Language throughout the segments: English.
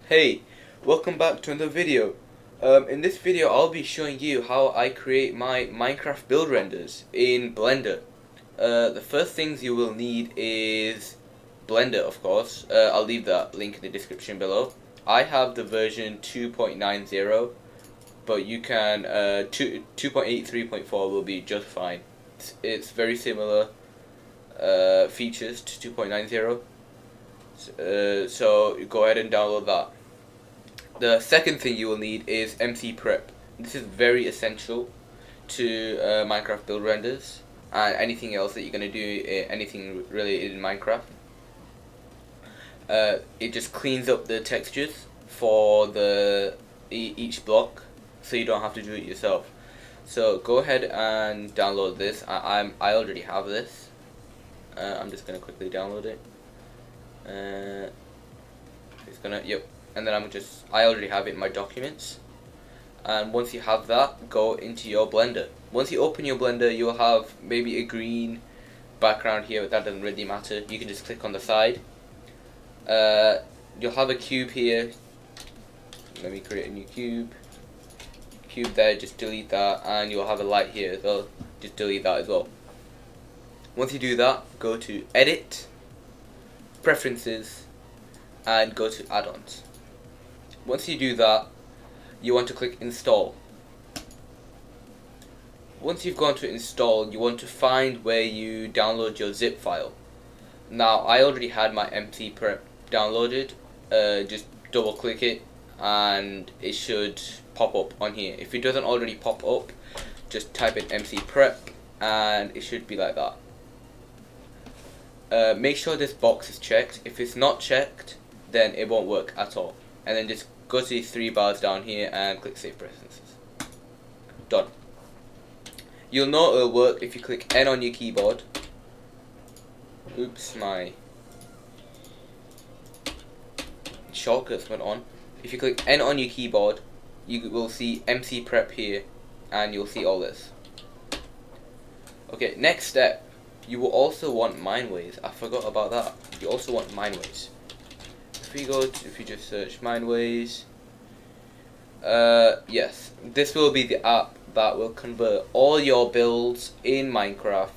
Hey, welcome back to another video. In this video I'll be showing you how I create my Minecraft build renders in Blender. The first things you will need is Blender, of course. I'll leave that link in the description below. I have the version 2.90, but you can 2.8, 3.4 will be just fine. It's very similar features to 2.90. So go ahead and download that. The second thing you will need is MC Prep. This is very essential to Minecraft build renders and anything else that you're going to do, anything related in Minecraft. It just cleans up the textures for each block, so you don't have to do it yourself. So go ahead and download this. I already have this. I'm just going to quickly download it. Yep. And then I already have it in my documents. And once you have that, go into your Blender. Once you open your Blender, you'll have maybe a green background here, but that doesn't really matter. You can just click on the side. You'll have a cube here. Let me create a new cube. Cube there, just delete that, and you'll have a light here as well. Just delete that as well. Once you do that, go to Edit, Preferences, and go to Add-ons. Once you do that, you want to click Install. Once you've gone to Install, you want to find where you download your zip file. Now, I already had my MC Prep downloaded. Just double click it and it should pop up on here. If it doesn't already pop up, just type in MC Prep and it should be like that. Make sure this box is checked. If it's not checked, then it won't work at all. And then just go to these three bars down here and click Save Preferences. Done. You'll know it'll work if you click N on your keyboard. Oops, my shortcuts went on. If you click N on your keyboard, you will see MC Prep here, and you'll see all this. Okay, next step. You will also want Mineways. I forgot about that. You also want Mineways. If you just search Mineways, yes, this will be the app that will convert all your builds in Minecraft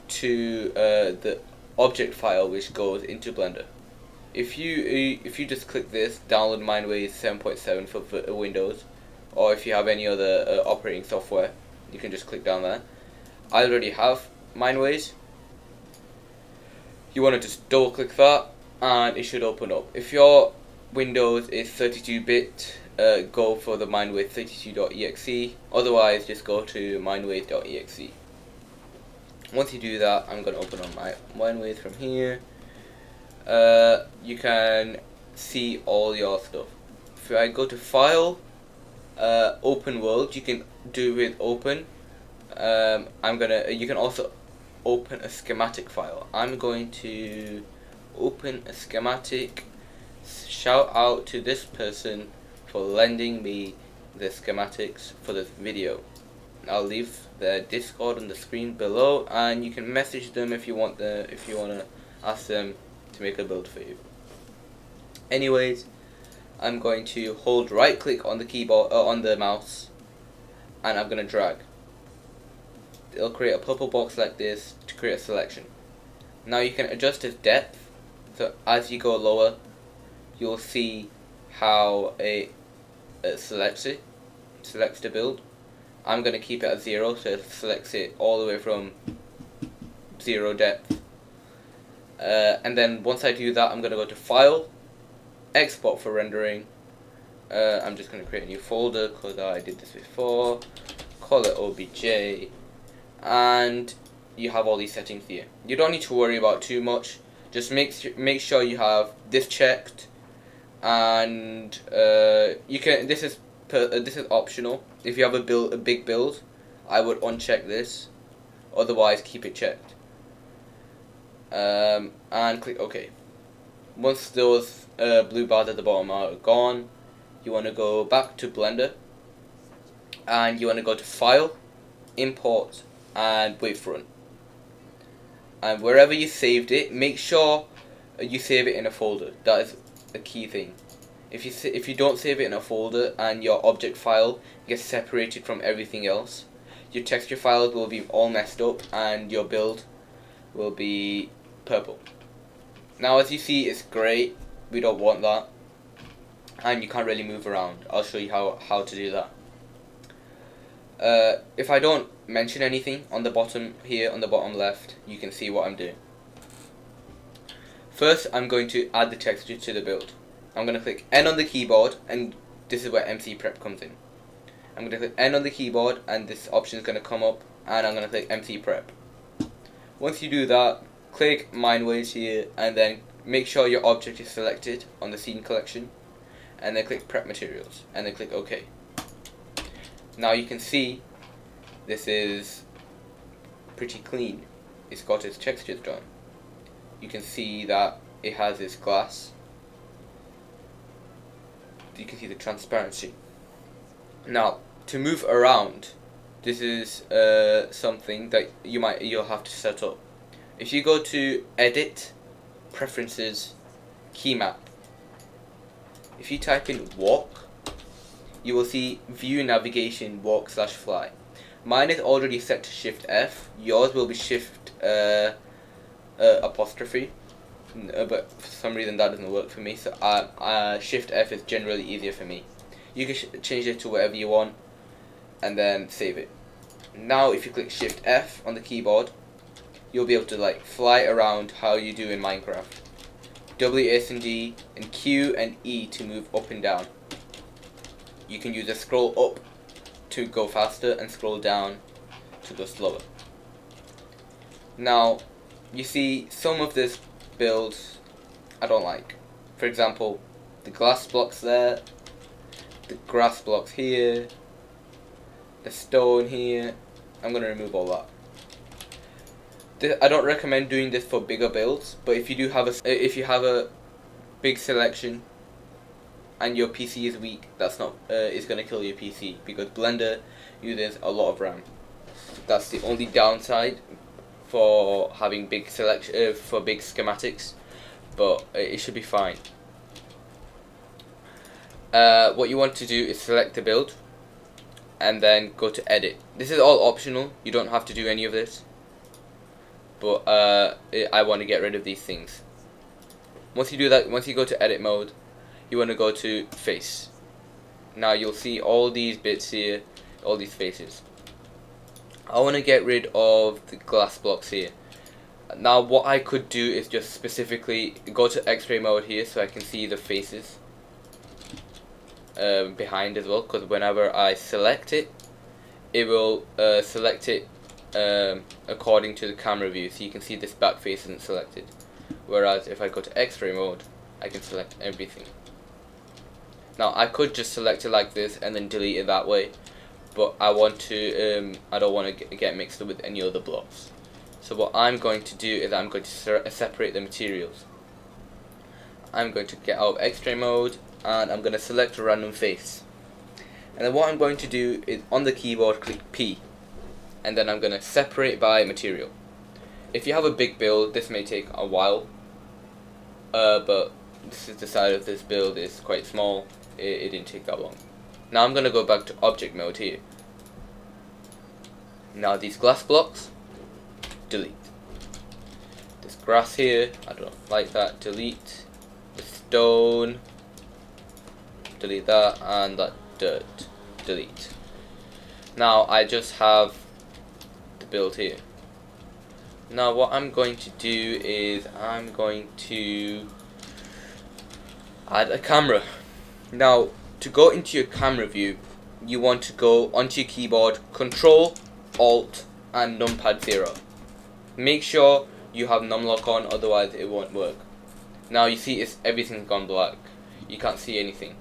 to the object file which goes into Blender. If you just click this, download Mineways 7.7 for Windows, or if you have any other operating software, you can just click down there. I already have Mineways. You want to just double click that and it should open up. If your Windows is 32-bit, go for the Mineways 32.exe. Otherwise, just go to mineways.exe. Once you do that, I'm going to open up my Mineways from here. You can see all your stuff. If I go to File, Open World, you can do with Open. You can also open a schematic file. I'm going to open a schematic. Shout out to this person for lending me the schematics for this video. I'll leave their Discord on the screen below, and you can message them if you want to ask them to make a build for you. Anyways, I'm going to hold right click on the keyboard on the mouse, and I'm going to drag. It'll create a purple box like this to create a selection. Now you can adjust its depth, so as you go lower, you'll see how it selects the build. I'm going to keep it at 0, so it selects it all the way from 0 depth. And then once I do that, I'm going to go to File, Export for rendering. I'm just going to create a new folder because I did this before. Call it OBJ. And you have all these settings here. You don't need to worry about too much. Just make sure you have this checked, and you can. This is optional. If you have a big build, I would uncheck this. Otherwise, keep it checked. And click OK. Once those blue bars at the bottom are gone, you want to go back to Blender, and you want to go to File, Import, and Wavefront. And wherever you saved it, make sure you save it in a folder. That is a key thing. If you don't save it in a folder and your object file gets separated from everything else, your texture files will be all messed up and your build will be purple. Now as you see, it's grey. We don't want that, and you can't really move around. I'll show you how to do that. If I don't mention anything on the bottom here, on the bottom left, you can see what I'm doing. First, I'm going to add the texture to the build. I'm going to click N on the keyboard, and this is where MC Prep comes in. I'm going to click N on the keyboard, and this option is going to come up, and I'm going to click MC Prep. Once you do that, click Mindways here, and then make sure your object is selected on the scene collection, and then click Prep Materials, and then click OK. Now you can see this is pretty clean. It's got its textures done. You can see that it has this glass. You can see the transparency. Now to move around, this is something that you'll have to set up. If you go to Edit, Preferences, Key Map, if you type in Walk, you will see View Navigation Walk/Fly. Mine is already set to Shift F. Yours will be Shift apostrophe, but for some reason that doesn't work for me. So Shift F is generally easier for me. You can change it to whatever you want, and then save it. Now, if you click Shift F on the keyboard, you'll be able to like fly around how you do in Minecraft. W, S, and D, and Q and E to move up and down. You can use a scroll up to go faster and scroll down to go slower. Now, you see some of this build I don't like. For example, the glass blocks there, the grass blocks here, the stone here. I'm going to remove all that. I don't recommend doing this for bigger builds, but if you have a big selection and your PC is weak, that's not it's gonna kill your PC, because Blender uses a lot of RAM. That's the only downside for having big selection for big schematics, but it should be fine. What you want to do is select the build and then go to Edit. This is all optional. You don't have to do any of this, but I want to get rid of these things. Once you do that, once you go to Edit mode, you want to go to Face. Now you'll see all these bits here, all these faces. I want to get rid of the glass blocks here. Now what I could do is just specifically go to X-ray mode here, so I can see the faces behind as well, because whenever I select it, it will select it according to the camera view, so you can see this back face isn't selected. Whereas if I go to X-ray mode, I can select everything. Now I could just select it like this and then delete it that way, but I want to I don't want to get mixed up with any other blocks. So what I'm going to do is I'm going to separate the materials. I'm going to get out of X-ray mode, and I'm going to select a random face. And then what I'm going to do is on the keyboard click P, and then I'm going to separate by material. If you have a big build, this may take a while, but this is the side of this build is quite small. It didn't take that long. Now I'm going to go back to object mode here. Now these glass blocks, delete. This grass here, I don't like that, delete. The stone, delete that, and that dirt, delete. Now I just have the build here. Now what I'm going to do is I'm going to add a camera. Now to go into your camera view, you want to go onto your keyboard, Control, Alt, and numpad 0. Make sure you have numlock on, otherwise it won't work. Now you see everything's gone black. You can't see anything.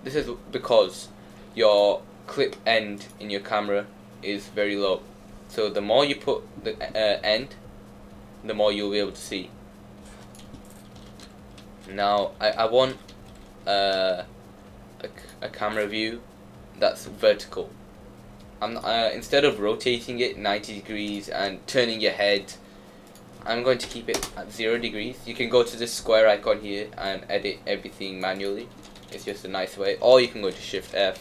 This is because your clip end in your camera is very low. So the more you put the end, the more you'll be able to see. Now I want a camera view that's vertical. Instead of rotating it 90 degrees and turning your head, I'm going to keep it at 0 degrees. You can go to this square icon here and edit everything manually It's just a nice way. Or you can go to Shift F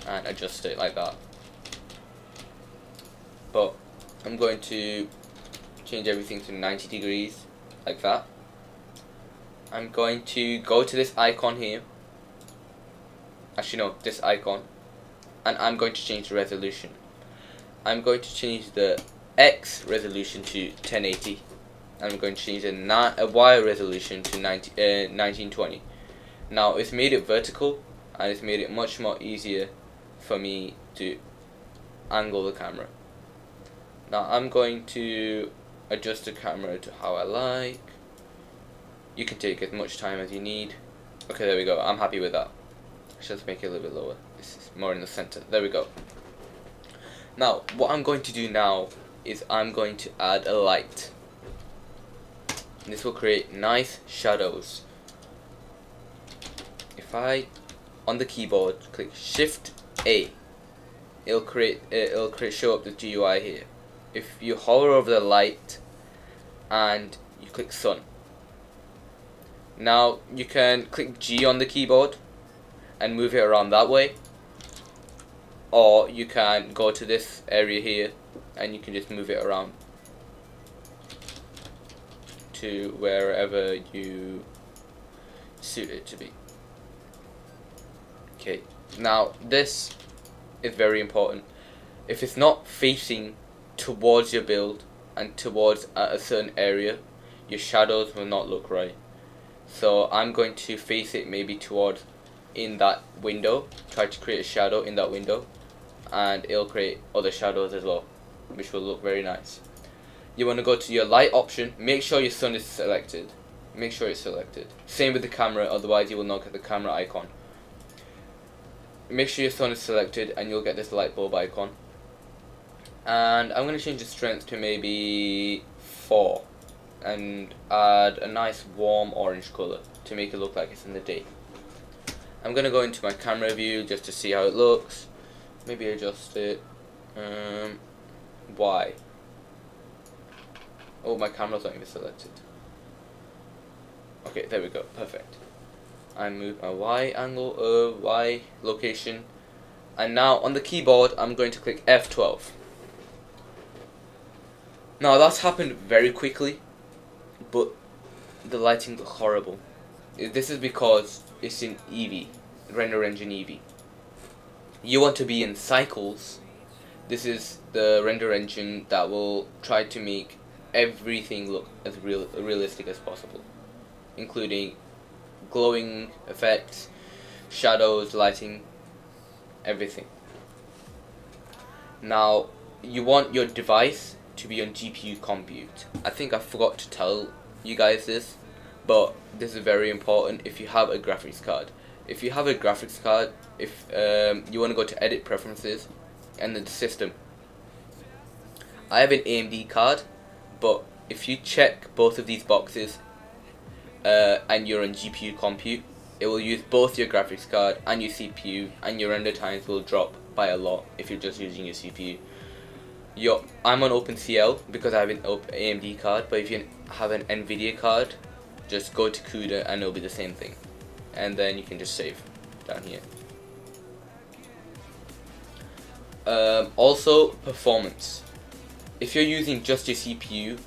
and adjust it like that. But I'm going to change everything to 90 degrees like that. I'm going to go to this icon here. Actually no, this icon. And I'm going to change the resolution. I'm going to change the X resolution to 1080. I'm going to change the Y resolution to 1920. Now it's made it vertical, and it's made it much more easier for me to angle the camera. Now I'm going to adjust the camera to how I like. You can take as much time as you need. Okay, there we go. I'm happy with that. Let's make it a little bit lower. This is more in the center. There we go. Now, what I'm going to do now is I'm going to add a light. This will create nice shadows. If I, on the keyboard, click Shift A, it'll show up the GUI here. If you hover over the light and you click Sun. Now you can click G on the keyboard and move it around that way, or you can go to this area here and you can just move it around to wherever you suit it to be. Okay, now this is very important. If it's not facing towards your build and towards a certain area, your shadows will not look right. So I'm going to face it maybe towards in that window, try to create a shadow in that window, and it'll create other shadows as well, which will look very nice. You want to go to your light option, make sure your sun is selected. Make sure it's selected. Same with the camera, otherwise you will not get the camera icon. Make sure your sun is selected and you'll get this light bulb icon. And I'm going to change the strength to maybe 4 and add a nice warm orange color to make it look like it's in the day. I'm going to go into my camera view just to see how it looks. Maybe adjust it. Y. Oh, my camera's not even selected. Okay, there we go. Perfect. I move my Y angle, Y location. And now on the keyboard, I'm going to click F12. Now that's happened very quickly, but the lighting looks horrible. This is because it's in Eevee, Render Engine Eevee. You want to be in Cycles. This is the render engine that will try to make everything look as realistic as possible, including glowing effects, shadows, lighting, everything. Now you want your device to be on GPU compute. I think I forgot to tell you guys this, but this is very important if you have a graphics card. If you have a graphics card, if you want to go to edit preferences and then the system. I have an AMD card, but if you check both of these boxes and you're on GPU compute, it will use both your graphics card and your CPU, and your render times will drop by a lot if you're just using your CPU. I'm on OpenCL because I have an AMD card, but if you have an NVIDIA card, just go to CUDA and it'll be the same thing. And then you can just save down here. Also, performance. If you're using just your CPU,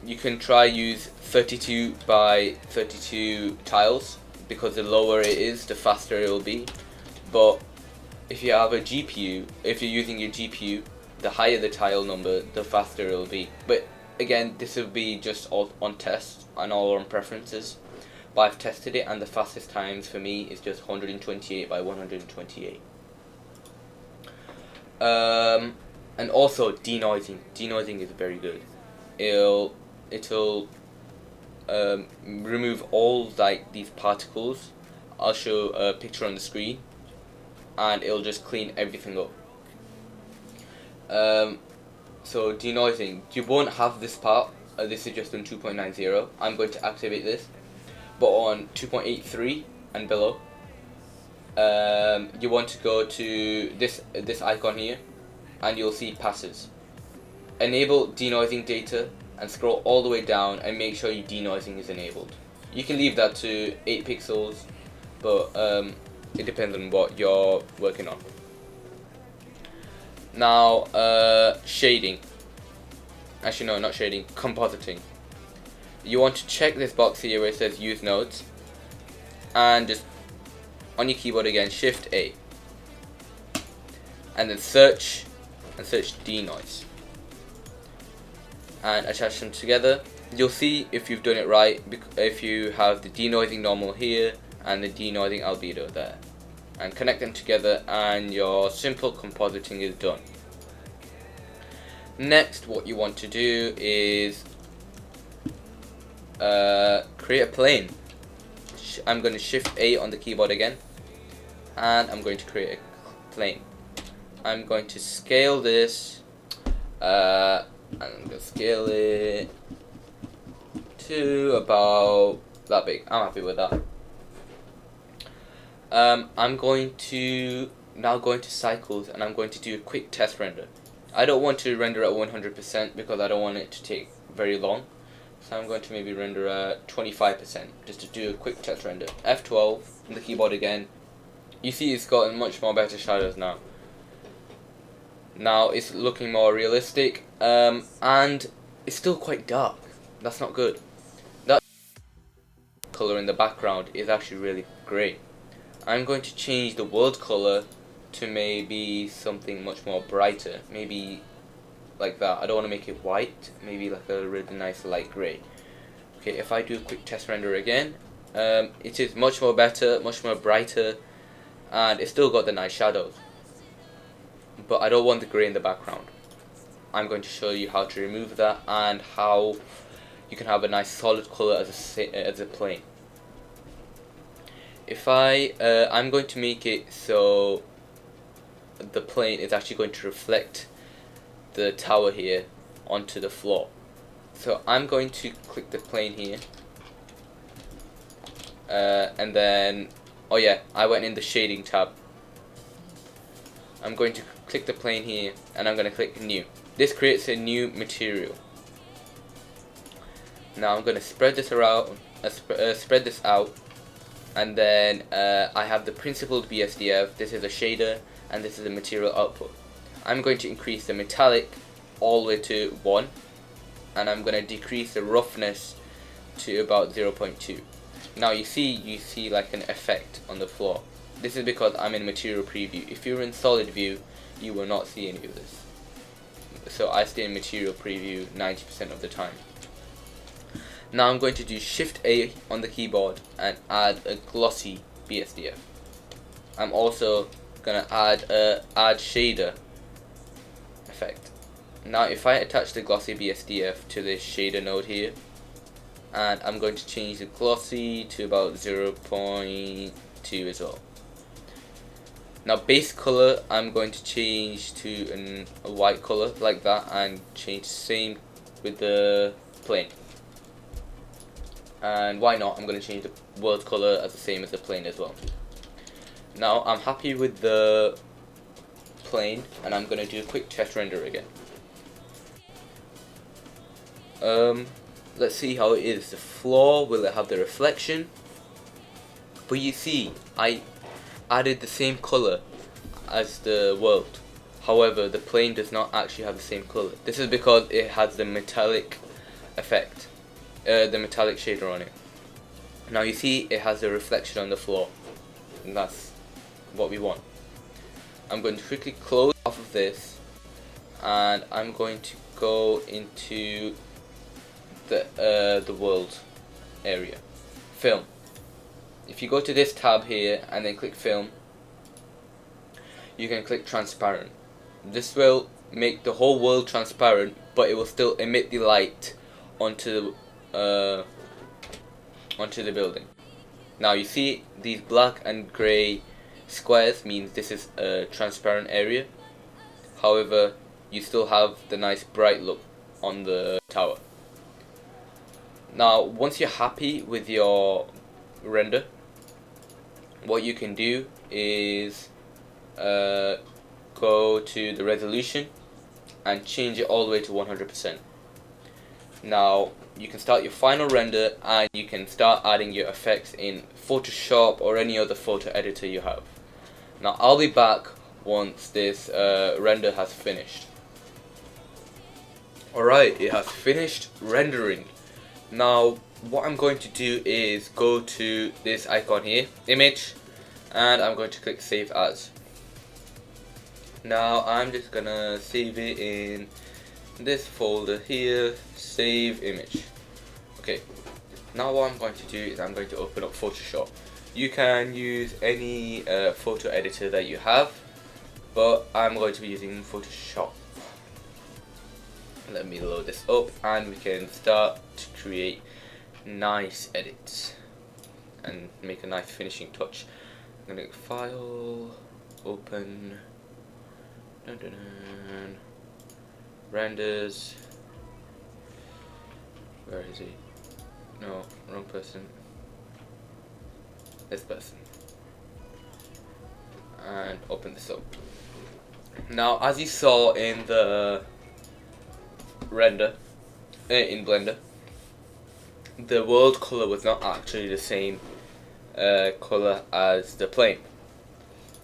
you can try use 32 by 32 tiles, because the lower it is, the faster it will be. But if you have a GPU, if you're using your GPU, the higher the tile number, the faster it will be. But again, this will be just all on test and all on preferences. But I've tested it, and the fastest times for me is just 128 by 128. And also denoising. Denoising is very good. It'll remove all like these particles. I'll show a picture on the screen, and it'll just clean everything up. So denoising, you won't have this part. This is just on 2.90. I'm going to activate this, but on 2.83 and below, you want to go to this icon here, and you'll see passes. Enable denoising data and scroll all the way down and make sure your denoising is enabled. You can leave that to 8 pixels, but it depends on what you're working on. Now, shading. Actually, no, not shading. Compositing. You want to check this box here where it says use nodes, and just on your keyboard again, Shift A, and then search denoise, and attach them together. You'll see if you've done it right if you have the denoising normal here and the denoising albedo there, and connect them together, and your simple compositing is done. Next, what you want to do is create a plane. I'm going to Shift A on the keyboard again, and I'm going to create a plane. I'm going to scale this, and I'm going to scale it to about that big. I'm happy with that. I'm going to now go into cycles, and I'm going to do a quick test render. I don't want to render at 100% because I don't want it to take very long. So I'm going to maybe render at 25% just to do a quick test render. F12 on the keyboard again. You see it's gotten much more better shadows now. Now it's looking more realistic, and it's still quite dark. That's not good. That color in the background is actually really great. I'm going to change the world color to maybe something much more brighter, maybe like that. I don't want to make it white, maybe like a really nice light grey. Okay, if I do a quick test render again, it is much more better, much more brighter, and it's still got the nice shadows, but I don't want the grey in the background. I'm going to show you how to remove that and how you can have a nice solid color as a plane. If I'm going to make it so the plane is actually going to reflect the tower here onto the floor. So I'm going to click the plane here, and then, oh yeah, I went in the shading tab. I'm going to click the plane here, and I'm going to click new. This creates a new material. Now I'm going to spread this around, spread this out, and then I have the principled BSDF. This is a shader, and this is the material output. I'm going to increase the metallic all the way to 1, and I'm going to decrease the roughness to about 0.2. Now you see like an effect on the floor. This is because I'm in material preview. If you're in solid view, you will not see any of this. So I stay in material preview 90% of the time. Now I'm going to do Shift A on the keyboard and add a glossy BSDF. I'm also gonna add a add shader effect. Now if I attach the glossy BSDF to this shader node here, and I'm going to change the glossy to about 0.2 as well. Now base color I'm going to change to a white color like that, and change the same with the plane. And why not, I'm going to change the world color as the same as the plane as well. Now I'm happy with the plane, and I'm going to do a quick test render again. Let's see how it is. The floor, will it have the reflection? But you see, I added the same color as the world. However, the plane does not actually have the same color. This is because it has the metallic effect, the metallic shader on it. Now you see it has the reflection on the floor, and that's what we want. I'm going to quickly close off of this, and I'm going to go into the world area, film. If you go to this tab here and then click film, you can click transparent. This will make the whole world transparent, but it will still emit the light onto the building. Now you see these black and grey squares means this is a transparent area. However, you still have the nice bright look on the tower. Now once you're happy with your render, what you can do is go to the resolution and change it all the way to 100%. Now you can start your final render and you can start adding your effects in Photoshop or any other photo editor you have. Now I'll be back once this render has finished. Alright, it has finished rendering. Now what I'm going to do is go to this icon here, image, and I'm going to click save as. Now I'm just gonna save it in this folder here, save image. Okay, now what I'm going to do is I'm going to open up Photoshop. You can use any photo editor that you have, but I'm going to be using Photoshop. Let me load this up and we can start to create nice edits and make a nice finishing touch. I'm gonna file, open, dun, dun, dun. Renders, where is he? No, wrong person. This person. And open this up. Now, as you saw in the render, in Blender, the world color was not actually the same color as the plane.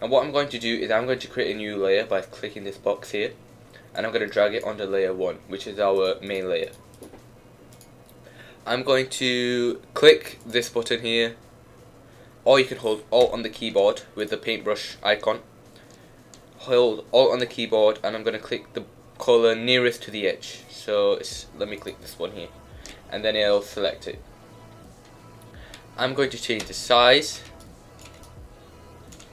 And what I'm going to do is I'm going to create a new layer by clicking this box here, and I'm going to drag it onto layer 1, which is our main layer. I'm going to click this button here, or you can hold Alt on the keyboard with the paintbrush icon. Hold Alt on the keyboard and I'm going to click the color nearest to the edge. So let me click this one here, and then it'll select it. I'm going to change the size.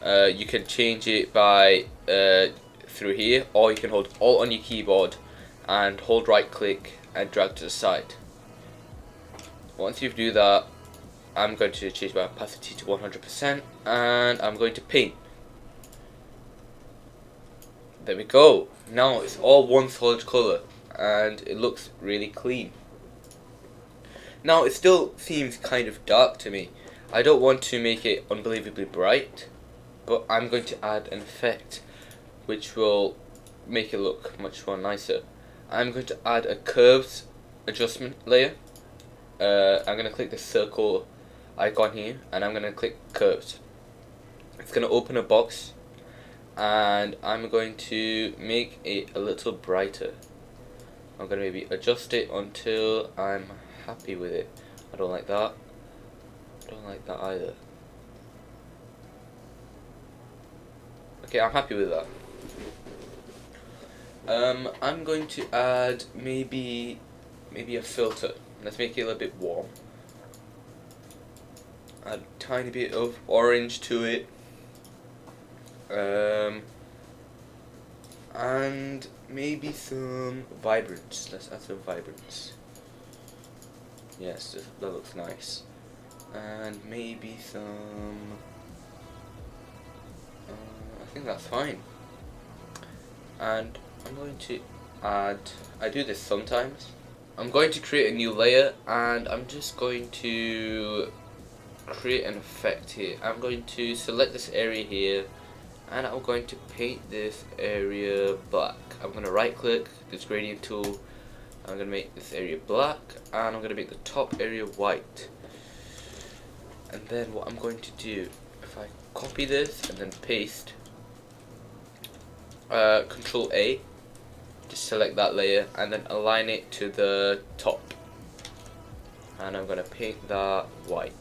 You can change it by through here, or you can hold Alt on your keyboard and hold right click and drag to the side. Once you do that, I'm going to change my opacity to 100% and I'm going to paint. There we go. Now it's all one solid color and it looks really clean. Now it still seems kind of dark to me. I don't want to make it unbelievably bright, but I'm going to add an effect which will make it look much more nicer. I'm going to add a curves adjustment layer. I'm going to click the circle icon here and I'm going to click curves. It's going to open a box and I'm going to make it a little brighter. I'm going to maybe adjust it until I'm happy with it. I don't like that. I don't like that either. Okay, I'm happy with that. I'm going to add maybe a filter. Let's make it a little bit warm. Add a tiny bit of orange to it. And maybe some vibrance. Let's add some vibrance. Yes, that looks nice. And maybe some. I think that's fine. And I'm going to add. I do this sometimes. I'm going to create a new layer, and I'm just going to create an effect here. I'm going to select this area here, and I'm going to paint this area black. I'm going to right click this gradient tool. I'm going to make this area black, and I'm going to make the top area white. And then what I'm going to do, if I copy this and then paste, Control A, just select that layer and then align it to the top. And I'm going to paint that white.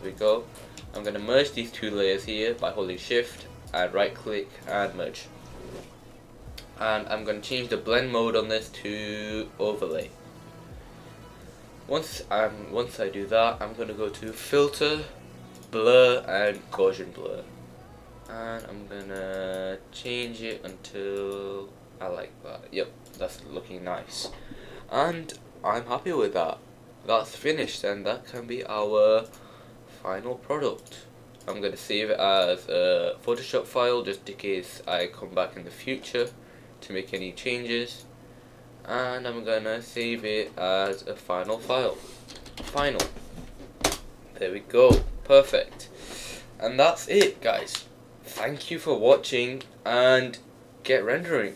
There we go. I'm going to merge these two layers here by holding Shift and right click and merge. And I'm going to change the blend mode on this to overlay. Once I do that, I'm going to go to filter, blur and Gaussian blur. And I'm going to change it until I like that. Yep, that's looking nice. And I'm happy with that. That's finished and that can be our final product. I'm going to save it as a Photoshop file just in case I come back in the future to make any changes. And I'm going to save it as a final file. Final. There we go. Perfect. And that's it, guys. Thank you for watching and get rendering.